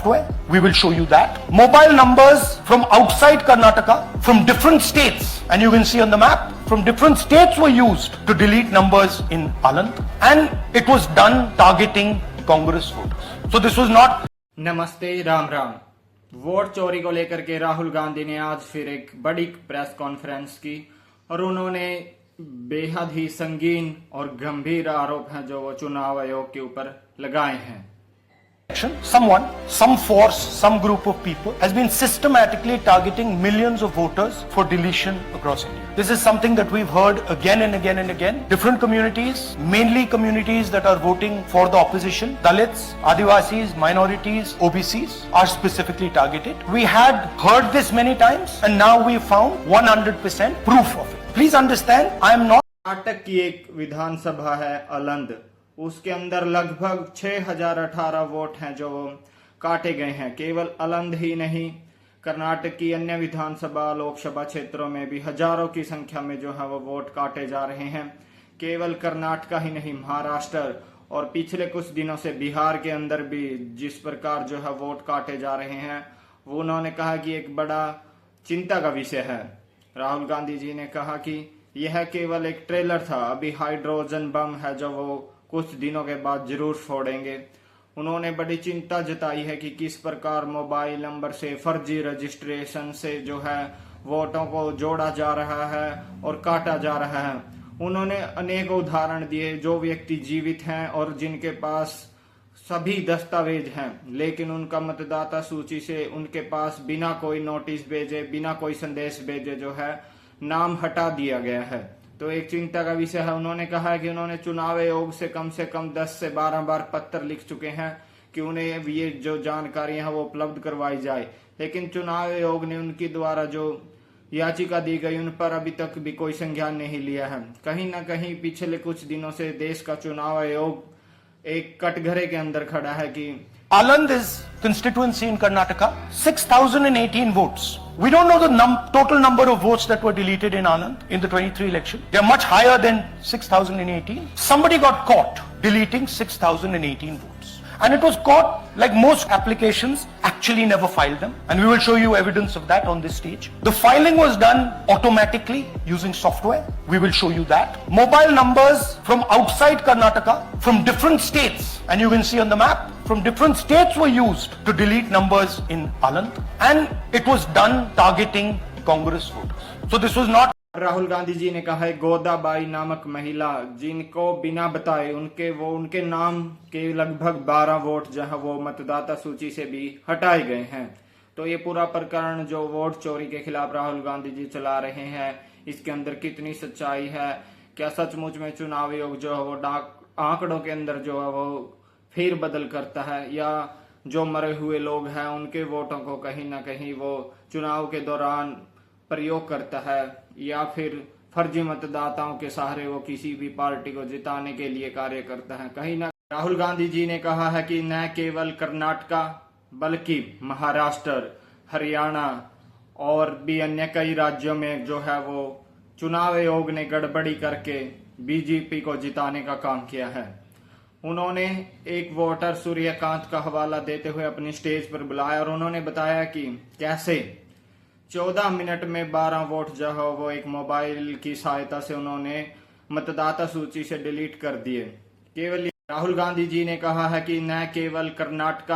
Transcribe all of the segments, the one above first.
software. We will show you that. Mobile numbers from outside Karnataka, from different states, and you can see on the map, from different states were used to delete numbers in Aland, and it was done targeting Congress voters. So this was not. नमस्ते, Ram Ram. Vote चोरी को लेकर के राहुल गांधी ने आज फिर एक बड़ी प्रेस कॉन्फ्रेंस की और उन्होंने बेहद ही संगीन और गंभीर आरोप हैं जो वो चुनाव आयोग के ऊपर लगाए हैं। Someone, some force, some group of people has been systematically targeting millions of voters for deletion across India. This is something that we've heard again and again and again. Different communities, mainly communities that are voting for the opposition, Dalits, Adivasis, minorities, OBCs are specifically targeted. We had heard this many times and now we found 100% proof of it. Please understand, I am not. Karnataka की एक विधानसभा है अलंद, उसके अंदर लगभग 6018 vote हैं जो काटे गए हैं। केवल अलंद ही नहीं, कर्नाटक की अन्य विधानसभा लोकसभा क्षेत्रों में भी हजारों की संख्या में जो है वो वोट काटे जा रहे हैं। केवल कर्नाटक ही नहीं, महाराष्ट्र और पिछले कुछ दिनों से बिहार के अंदर भी जिस प्रकार जो है वोट काटे जा रहे हैं, वो उन्होंने कहा कि एक बड़ा चिंता का विषय है। राहुल गांधी जी ने कहा कि यह केवल एक ट्रेलर था, अभी हाइड्रोजन बम है जो वो कुछ दिनों के बाद जरूर फोड़ेंगे। उन्होंने बड़ी चिंता जताई है कि किस प्रकार मोबाइल नंबर से फर्जी रजिस्ट्रेशन से जो है वोटों को जोड़ा जा रहा है और काटा जा रहा है। उन्होंने अनेक उदाहरण दिए, जो व्यक्ति जीवित हैं और जिनके पास सभी दस्तावेज हैं लेकिन उनका मतदाता सूची से उनके पास बिना कोई नोटिस भेजे, बिना कोई संदेश भेजे जो है नाम हटा दिया गया है। तो एक चिंता का विषय है। उन्होंने कहा है कि उन्होंने चुनाव आयोग से कम 10 से 12 बार पत्र लिख चुके हैं कि उन्हें ये जो जानकारियां हैं वो उपलब्ध करवाई जाए, लेकिन चुनाव आयोग ने उनके द्वारा जो याचिका दी गई उन पर अभी तक भी कोई संज्ञान नहीं लिया है। कहीं ना कहीं पिछले कुछ दिनों से देश का चुनाव आयोग एक कटघरे के अंदर खड़ा है कि Aland is constituency in Karnataka, 6,018 votes. We don't know the total number of votes that were deleted in Aland in the 23 election. They are much higher than 6,018. Somebody got caught deleting 6,018 votes. And it was caught, like most applications, actually never filed them. And we will show you evidence of that on this stage. The filing was done automatically using software. We will show you that. Mobile numbers from outside Karnataka, from different states, and you can see on the map, from different states were used to delete numbers in Aland. And it was done targeting Congress voters. So this was not. Rahul Gandhi ji ने कहा है गोदाबाई नामक महिला, जिनको बिना बताए उनके नाम के लगभग 12 वोट जहां वो मतदाता सूची से भी हटाए गए हैं। तो ये पूरा प्रकरण जो वोट चोरी के खिलाफ राहुल गांधी जी चला रहे हैं, इसके अंदर कितनी सच्चाई है? क्या सचमुच में चुनाव आयोग जो है वो आंकड़ों के अंदर जो है वो फेर बदल करता है, या जो मरे हुए लोग हैं उनके वोटों को कहीं ना कहीं वो चुनाव के दौरान प्रयोग करता है, या फिर फर्जी मतदाताओं के सहारे वो किसी भी पार्टी को जिताने के लिए कार्य करता है? कहीं ना राहुल गांधी जी ने कहा है कि न केवल कर्नाटक बल्कि महाराष्ट्र, हरियाणा और भी अन्य कई राज्यों में जो है वो चुनाव आयोग ने गड़बड़ी करके बीजेपी को जिताने का काम किया है। उन्होंने एक वोटर सूर्यकांत का हवाला देते हुए अपनी स्टेज पर बुलाया और उन्होंने बताया कि कैसे 14 मिनट में 12 वोट जो है वो एक मोबाइल की सहायता से उन्होंने मतदाता सूची से डिलीट कर दिए। केवल राहुल गांधी जी ने कहा है कि न केवल कर्नाटक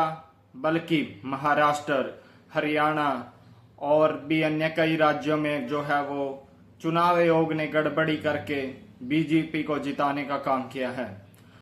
बल्कि महाराष्ट्र, हरियाणा और भी अन्य कई राज्यों में जो है वो चुनाव आयोग ने गड़बड़ी करके बीजेपी को जिताने का काम किया है।